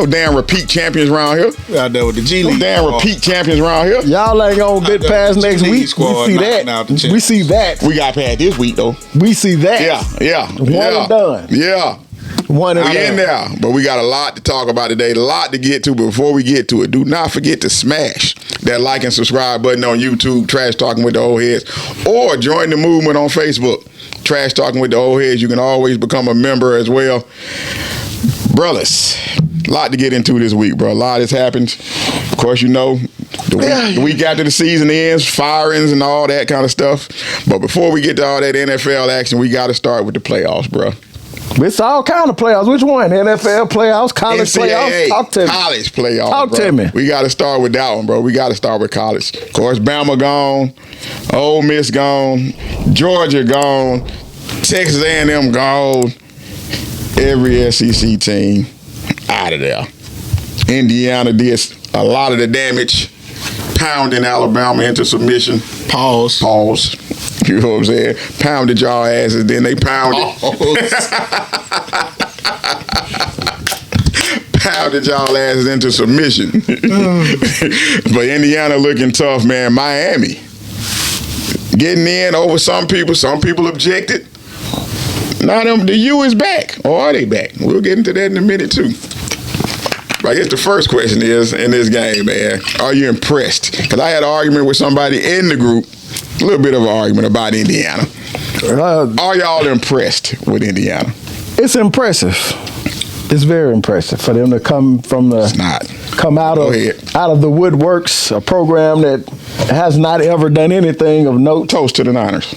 No damn repeat champions around here. Out there with the G League. No damn repeat champions around here. Y'all ain't gonna get past next week. We see that. We see that. We got past this week though. We see that. Yeah. One and done. Yeah. One and we done. in there, but we got a lot to talk about today, a lot to get to. But before we get to it, do not forget to smash that like and subscribe button on YouTube, Trash Talking with the Old Heads, or join the movement on Facebook, Trash Talking with the Old Heads. You can always become a member as well. Brothers, a lot to get into this week, bro. A lot has happened. Of course, you know, the week after the season ends, firings and all that kind of stuff. But before we get to all that NFL action, we got to start with the playoffs, bro. It's all kind of playoffs. Which one? NFL playoffs, college NCAA, playoffs? Talk to me. College playoffs. Talk bro. to me. We got to start with that one, bro. We got to start with college. Of course, Bama gone, Ole Miss gone, Georgia gone, Texas A&M gone. Every SEC team out of there. Indiana did a lot of the damage, pounding Alabama into submission. Pause. You know what I'm saying? Pounded y'all asses, then they pounded. Pounded y'all asses into submission. But Indiana looking tough, man. Miami getting in over some people objected. Now the U is back, or are they back? We'll get into that in a minute too. But I guess the first question is, in this game, man, are you impressed? Because I had an argument with somebody in the group, a little bit of an argument about Indiana. Are y'all impressed with Indiana? It's impressive. It's very impressive for them to come from the come out of the woodworks, a program that has not ever done anything of note. Toast to the Niners.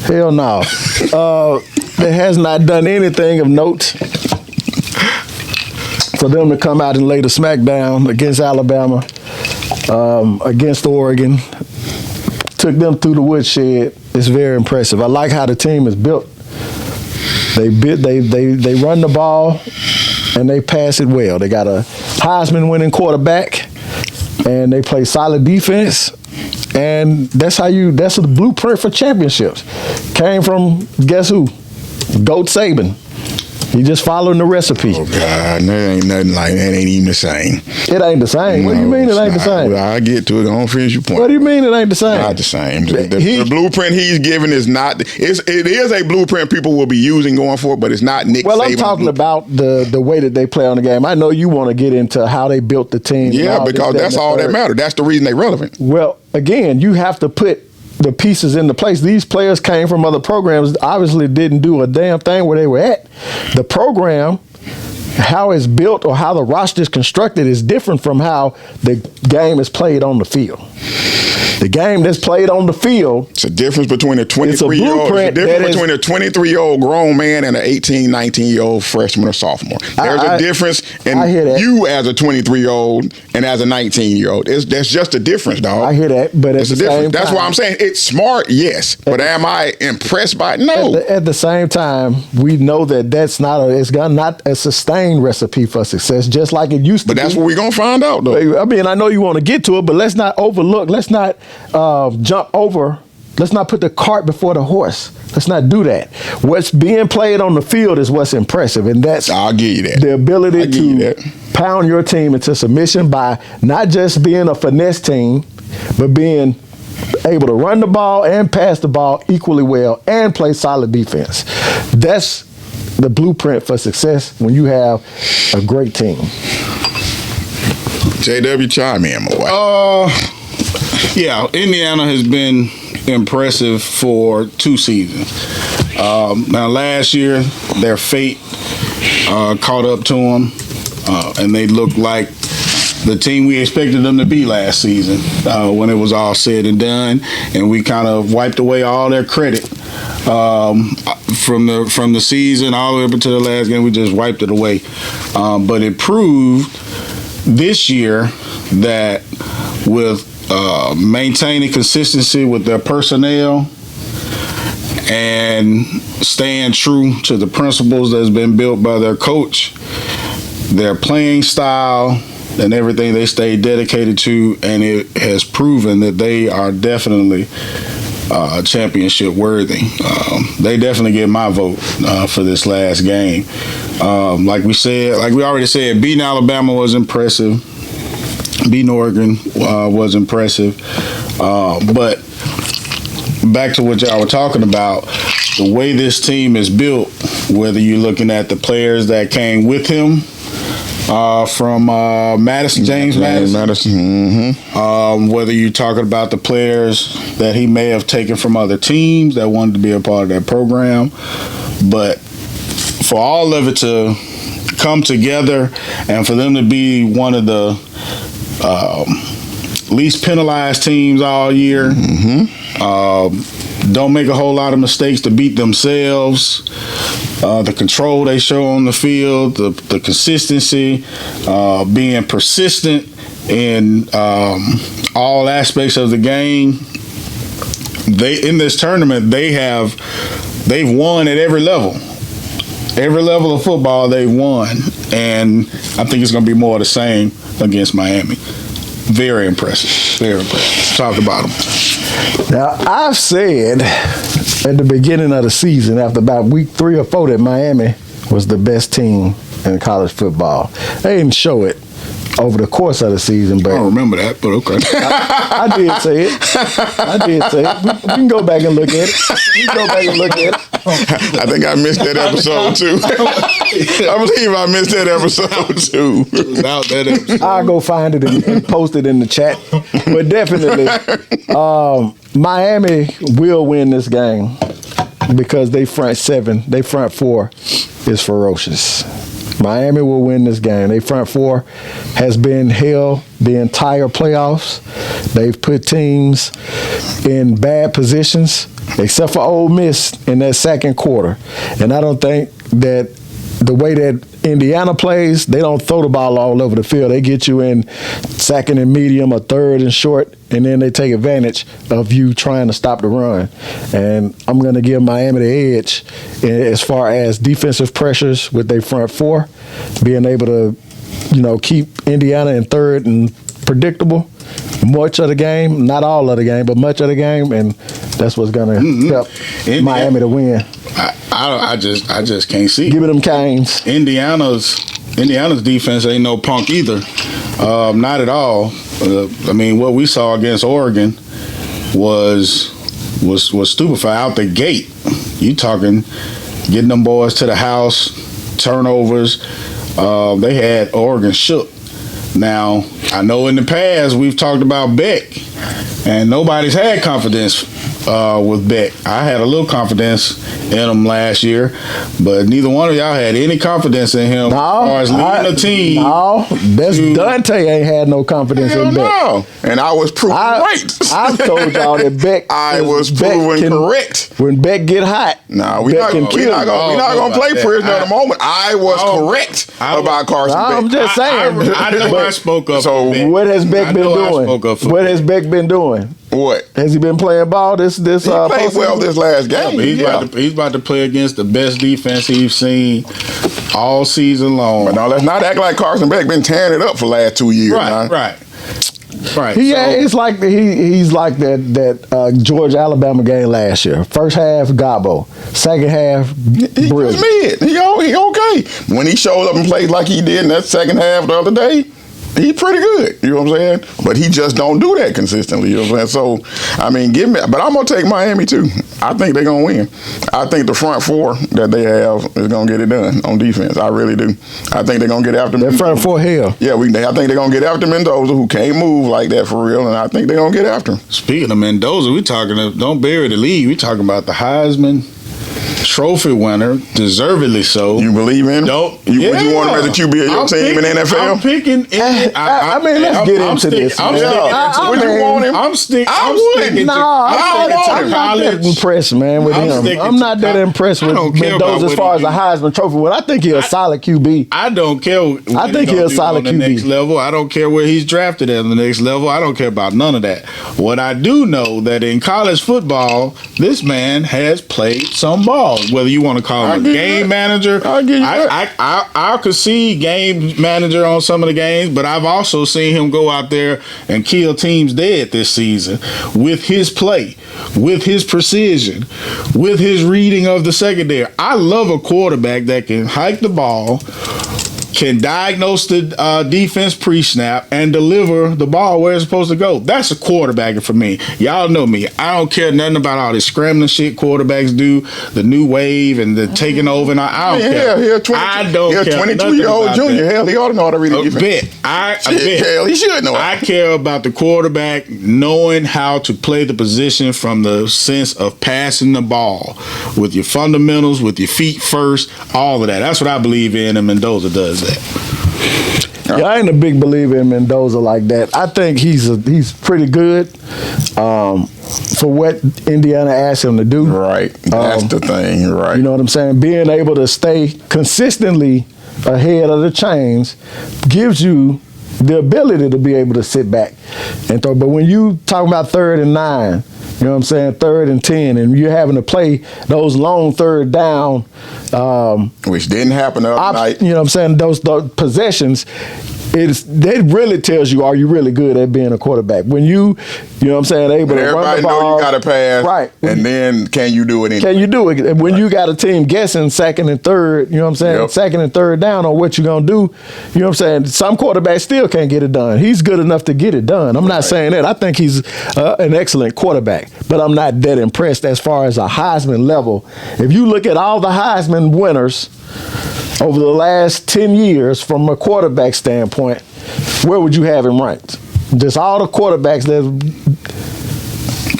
Hell no. That has not done anything of note. For them to come out and lay the smackdown against Alabama, against Oregon, took them through the woodshed. It's very impressive. I like how the team is built. They run the ball and they pass it well. They got a Heisman winning quarterback and they play solid defense. And that's the blueprint for championships. Came from, guess who? Goat Saban. He just following the recipe. Oh, God, that ain't nothing like that. Ain't even the same. It ain't the same. What do you mean it ain't the same? I'll get to it. Don't finish your point. What do you mean it ain't the same? Not the same. The blueprint he's giving is not. It is a blueprint people will be using going forward, but it's not Nick Saban's. I'm talking about the way that they play on the game. I know you want to get into how they built the team. Yeah, because that's all that matters. That's the reason they're relevant. Well, again, you have to put the pieces into place. These players came from other programs, obviously didn't do a damn thing where they were at. The program, how it's built or how the roster is constructed is different from how the game is played on the field. The game that's played on the field. It's a difference between a 23-year-old. It's a difference between a 23-year-old grown man and an 18, 19-year-old freshman or sophomore. There's a difference in you as a 23-year-old and as a 19-year-old. That's just a difference, dog. I hear that, but it's a difference. That's why I'm saying it's smart, yes. But am I impressed by it? No. At the same time, we know that it's not a sustained recipe for success, just like it used to be. But that's what we're going to find out, though. I mean, I know you want to get to it, but let's not overlook. Let's not jump over. Let's not put the cart before the horse. Let's not do that. What's being played on the field is what's impressive, and that's I'll give you that. The ability to pound your team into submission by not just being a finesse team, but being able to run the ball and pass the ball equally well and play solid defense. That's the blueprint for success when you have a great team. JW, chime in, my boy. Yeah, Indiana has been impressive for 2 seasons. Now, last year, their fate caught up to them, and they looked like the team we expected them to be last season when it was all said and done, and we kind of wiped away all their credit from the season all the way up to the last game. We just wiped it away. But it proved this year that with maintaining consistency with their personnel and staying true to the principles that's been built by their coach, their playing style, and everything they stay dedicated to, and it has proven that they are definitely championship worthy. They definitely get my vote for this last game. Like we already said, beating Alabama was impressive. Beating Oregon was impressive. But back to what y'all were talking about, the way this team is built, whether you're looking at the players that came with him from James Madison. Whether you're talking about the players that he may have taken from other teams that wanted to be a part of that program. But for all of it to come together and for them to be one of the least penalized teams all year, don't make a whole lot of mistakes to beat themselves. The control they show on the field, the consistency, being persistent in all aspects of the game. In this tournament, they've won at every level. Every level of football they've won, and I think it's going to be more of the same against Miami. Very impressive. Very impressive. Talk about them. Now, I've said at the beginning of the season, after about week 3 or 4, that Miami was the best team in college football. They didn't show it over the course of the season, but I don't remember that, but okay. I did say it. We can go back and look at it. I think I missed that episode too. I believe I missed that episode too. Without that episode. I'll go find it and post it in the chat. But definitely, Miami will win this game because they front 4 is ferocious. Miami will win this game. They front 4 has been hell the entire playoffs. They've put teams in bad positions, except for Ole Miss in that second quarter. And I don't think that the way that Indiana plays, they don't throw the ball all over the field. They get you in second and medium or third and short, and then they take advantage of you trying to stop the run. And I'm going to give Miami the edge as far as defensive pressures with their front 4, being able to, keep Indiana in third and predictable much of the game, not all of the game, but much of the game, and that's what's going to help Miami to win. I just can't see. Give it them Canes. Indiana's defense ain't no punk either. Not at all. What we saw against Oregon was stupefied out the gate. You talking getting them boys to the house, turnovers. They had Oregon shook. Now, I know in the past we've talked about Beck, and nobody's had confidence with Beck. I had a little confidence in him last year, but neither one of y'all had any confidence in him as far as leading the team. No, Dante ain't had no confidence in Beck. No, and I was proven right. I've told y'all that Beck. I was proven correct. When Beck get hot, we're not gonna play prisoner at the moment. I was correct about Carson Beck. I'm just saying. I know I spoke up. So what has Beck been doing? What has Beck been doing? What has he been playing ball? He played well this last game. He's about to play against the best defense he's seen all season long. But no, let's not act like Carson Beck been tearing it up for the last 2 years. Right. It's like he's like that Georgia Alabama game last year. First half Gabo, second half brilliant. He's mid. He okay. When he showed up and played like he did in that second half the other day, he's pretty good, you know what I'm saying? But he just don't do that consistently, you know what I'm saying? So, but I'm going to take Miami too. I think they're going to win. I think the front 4 that they have is going to get it done on defense. I really do. I think they're going to get after Mendoza. That front 4 hell. Yeah, I think they're going to get after Mendoza, who can't move like that for real, and I think they're going to get after him. Speaking of Mendoza, don't bury the lead. We talking about the Heisman Trophy winner, deservedly so. You believe in him? Would you want him as a QB of your team in the NFL? I'm picking. Let's get into this. Would you want him? I'm sticking. I wouldn't. I'm not that impressed, man, with him. I'm not that impressed with Mendoza as far as a Heisman Trophy winner. I think he's a solid QB. I don't care. I think he's a solid QB. Next level. I don't care where he's drafted at the next level. I don't care about none of that. What I do know that in college football, this man has played some ball. whether you want to call him a game manager. I'll give you that. I could see game manager on some of the games, but I've also seen him go out there and kill teams dead this season with his play, with his precision, with his reading of the secondary. I love a quarterback that can hike the ball, can diagnose the defense pre-snap, and deliver the ball where it's supposed to go. That's a quarterback for me. Y'all know me. I don't care nothing about all this scrambling shit quarterbacks do, the new wave and the taking over. And I don't care. I don't care. 22-year-old junior. Hell, he ought to know how to read a defense. I bet. Hell, he should know. I care about the quarterback knowing how to play the position from the sense of passing the ball with your fundamentals, with your feet first, all of that. That's what I believe in, and Mendoza does that. Yeah, I ain't a big believer in Mendoza like that. I think he's pretty good for what Indiana asked him to do. Right. That's the thing. Right. You know what I'm saying? Being able to stay consistently ahead of the chains gives you the ability to be able to sit back and throw. But when you talk about 3rd and 9, you know what I'm saying, 3rd and 10, and you're having to play those long third down, which didn't happen the other night. You know what I'm saying? Those possessions. That really tells you, are you really good at being a quarterback? When you know what I'm saying, able to run the ball. Everybody know you got to pass. Right. And then can you do it anyway? Can you do it? And when you got a team guessing 2nd and 3rd, you know what I'm saying, 2nd and 3rd down on what you're going to do, you know what I'm saying, some quarterbacks still can't get it done. He's good enough to get it done. I'm not saying that. I think he's an excellent quarterback, but I'm not that impressed as far as a Heisman level. If you look at all the Heisman winners over the last 10 years from a quarterback standpoint, where would you have him ranked? Just all the quarterbacks that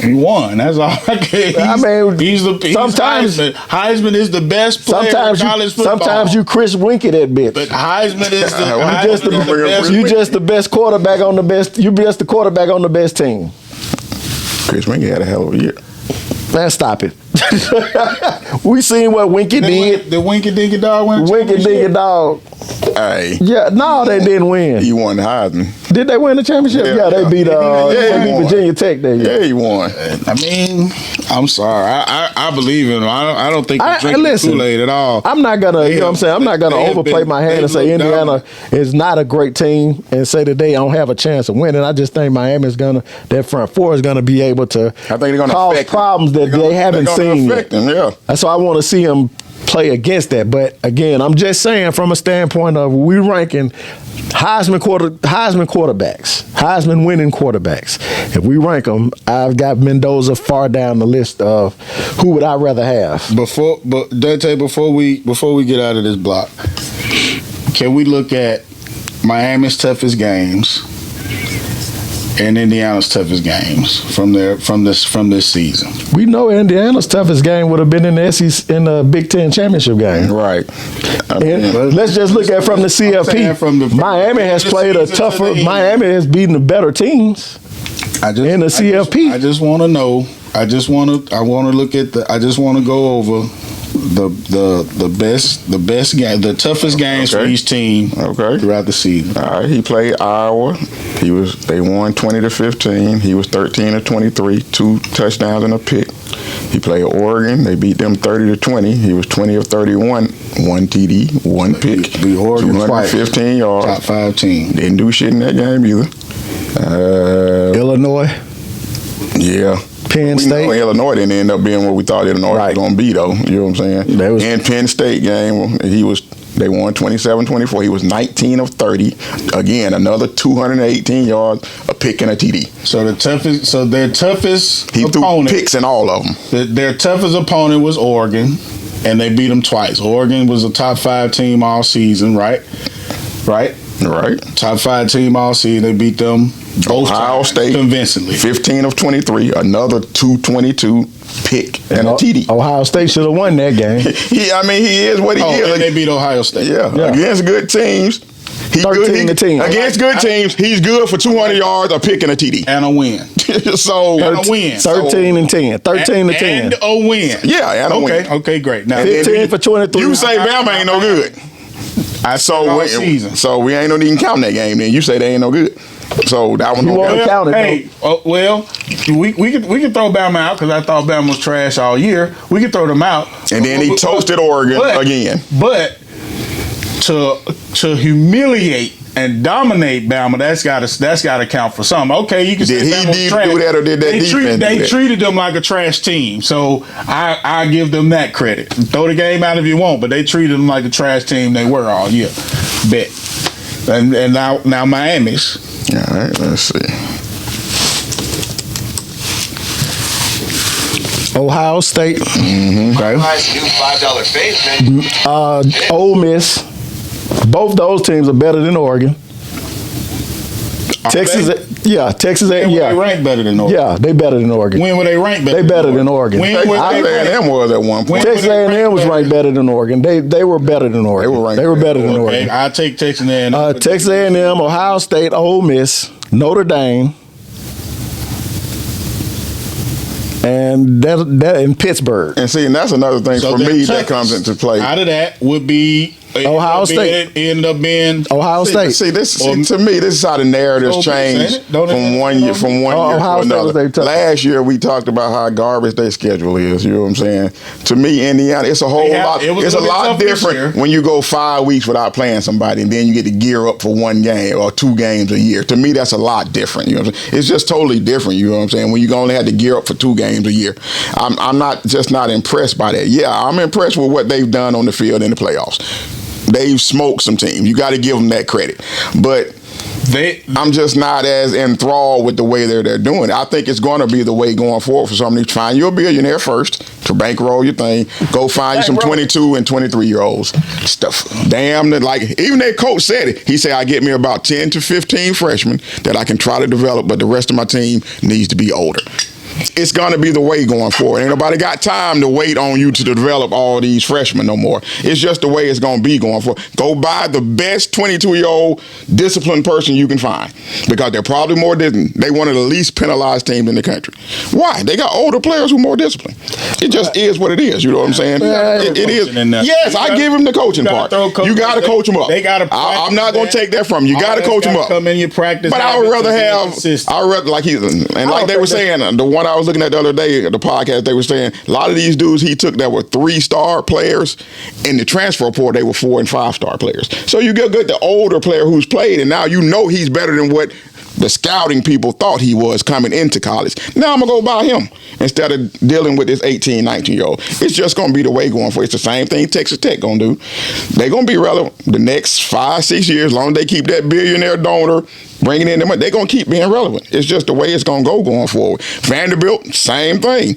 he won. That's all I care. He's sometimes Heisman is the best player in college football. Sometimes you Chris Winky that bitch. But Heisman is you just the best quarterback on the best. You just the quarterback on the best team. Chris Winky had a hell of a year. Man, stop it. We seen what Winky did. The Winky Dinky Dog win. Winky Dinky Dog. Hey. Yeah, no, they didn't win. He won the Heisman. Did they win the championship? Yeah, they beat Virginia Tech that year. Yeah, he won. I mean, I'm sorry. I believe in him. I don't think he's drinking Kool-Aid at all. I'm not gonna, you know what I'm saying? I'm not gonna overplay my hand and say Indiana is not a great team and say that they don't have a chance of winning. I just think Miami's their front four is gonna be able to cause problems that they haven't seen yet. That's why I want to see them play against that. But again, I'm just saying from a standpoint of we ranking Heisman quarterbacks, Heisman winning quarterbacks. If we rank them, I've got Mendoza far down the list of who would I rather have. Dante, before we get out of this block, can we look at Miami's toughest games and Indiana's toughest games from this season? We know Indiana's toughest game would have been in the SEC in the Big Ten championship game. Right. Let's just look at from the CFP. Miami has played a tougher. Miami has beaten the better teams in the CFP. I just want to know. I want to look at I just want to go over the best game, the toughest games for each team throughout the season. All right, he played Iowa. They won 20-15. He was 13 of 23, 2 touchdowns and a pick. He played Oregon. They beat them 30-20. He was 20 of 31, 1 TD, 1 pick, 215 yards. Top 5 team. Didn't do shit in that game either. Illinois. Yeah. Penn State. Illinois didn't end up being what we thought Illinois was going to be, though. You know what I'm saying? In Penn State game, they won 27-24. He was 19 of 30. Again, another 218 yards, a pick and a TD. So their toughest he opponent. Threw picks in all of them. Their toughest opponent was Oregon, and they beat them twice. Oregon was a top 5 team all season, right? Right. Top 5 team all season. They beat them both Ohio State convincingly. 15 of 23, another 222 pick and a TD. Ohio State should have won that game. He is what he is. And they beat Ohio State. Yeah. Against good teams. Against good teams, he's good for 200 yards, a pick and a TD. And a win. And a win. 13 and 10. 13 to 10. And a win. Yeah, and a win. Okay, great. Now 15 for 23. You say Bama ain't no good. So we ain't no even counting that game then. You say they ain't no good. So that one You don't won't count. count it. Hey, well, we can throw Bama out because I thought Bama was trash all year. We can throw them out. And then he toasted Oregon again. But to humiliate and dominate Bama, that's got to count for something. Okay, you can Did say he Bama was do trash. that or did that defense do They that? treated them like a trash team, so I give them that credit. Throw the game out if you want, but they treated them like the trash team they were all year. Bet. And now Miami's. All right, let's see. Ohio State. Okay. Nice new $5 faith, man. Ole Miss. Both those teams are better than Oregon. Texas, Texas, When were they ranked better than Oregon? yeah, they better than Oregon. When were they ranked better? They better than Oregon. When Texas were they ranked? A&M was at one point. Texas A&M was ranked better than Oregon. They were better than Oregon. They were ranked better than Okay, Oregon. I take Texas A&M. Texas A&M, Ohio State, Ole Miss, Notre Dame, and that in Pittsburgh. And see, and that's another thing So for then me that Texas, comes into play. Out of that would be Ohio State. End up being Ohio State. See, to me, this is how the narratives Ole Miss, change ain't it? Don't from it? one year to Ohio State was another. their tough. Last year we talked about how garbage their schedule is. You know what I'm saying? To me, Indiana, it's a whole lot. it was It's a a little lot tough this different year. when you go 5 weeks without playing somebody, and then you get to gear up for one game or 2 games a year. To me, that's a lot different. You know what I'm saying? It's just totally different. You know what I'm saying? When you only have to gear up for 2 games a year, I'm not impressed by that. Yeah, I'm impressed with what they've done on the field in the playoffs. They've smoked some teams. You got to give them that credit. But I'm just not as enthralled with the way they're doing it. I think it's going to be the way going forward for somebody to find you a billionaire first to bankroll your thing. Go find you some 22 and 23-year-olds. Stuff. Damn, like even their coach said it. He said, I get me about 10 to 15 freshmen that I can try to develop, but the rest of my team needs to be older. It's going to be the way going forward. Ain't nobody got time to wait on you to develop all these freshmen no more. It's just the way it's going to be going forward. Go buy the best 22-year-old disciplined person you can find because they're probably more disciplined. They one of the least penalized teams in the country. Why? They got older players who are more disciplined. It just is what it is. You know what I'm saying? It is. Yes, I give him the coaching part. You got to coach him up. I'm not going to take that from you. You got to coach him up. Come in your practice. But I would rather like they were saying, the one I was looking at the other day, the podcast, they were saying a lot of these dudes he took that were 3-star players in the transfer portal, they were 4- and 5-star players. So you get the older player who's played, and now you know he's better than what the scouting people thought he was coming into college. Now I'm going to go buy him instead of dealing with this 18, 19-year-old. It's just going to be the way going for it. It's the same thing Texas Tech going to do. They're going to be relevant the next 5-6 years, as long as they keep that billionaire donor bringing in the money. They're going to keep being relevant. It's just the way it's going to go going forward. Vanderbilt, same thing.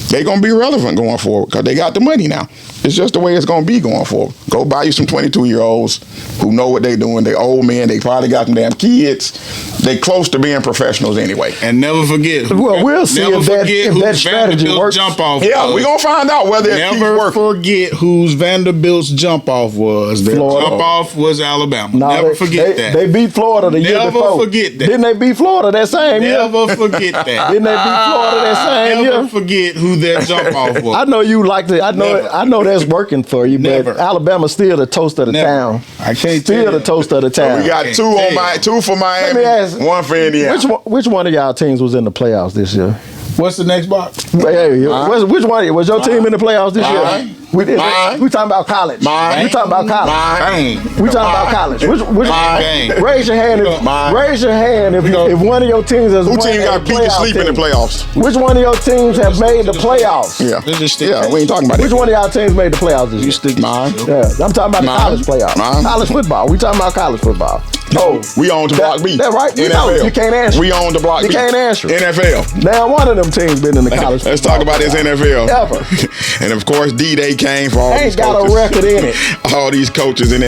They're going to be relevant going forward because they got the money now. It's just the way it's going to be going forward. Go buy you some 22-year-olds who know what they're doing. They old men. They probably got some damn kids. They close to being professionals anyway. And never forget. Well, we'll see if that strategy works. Jump off yeah, we're going to find out whether it keeps Never working. forget whose Vanderbilt's jump off was. Their Florida. jump off was Alabama. No, Never forget that. They beat Florida the year before. Never forget that. Didn't they beat Florida that same year? Never forget that. Didn't they beat Florida that same Never year? forget who their jump off was. I know you like to. I know that's working for you, Never. but Alabama's still the toast of the Never. town. I can't Still tell the you. toast of the town. We got 2 for Miami, Let me ask, 1 for Indiana. Which one of y'all teams was in the playoffs this year? What's the next box? Hey, which one was your team in the playoffs this Mine. year? We talking about college. Mine. We talking about college. Bang. We talking about college. Mine. Raise your hand if one of your teams has Who won team a got beat to playoff sleep in the team. playoffs? Which one of your teams have made the playoffs? Yeah. Let's just stick Yeah, we ain't talking about Which it. one of y'all teams made the playoffs this year? You stick Mine. Yeah, I'm talking about the Mine. college playoffs. Mine. College football. We talking about college football. No, we own the block B. That right. You know, NFL. you can't answer. We own the block You B. can't answer. NFL. Now one of them teams been in the college. Let's talk about this NFL. Ever. And of course, D-Day came for all Ain't these got coaches. a record in it. All these coaches in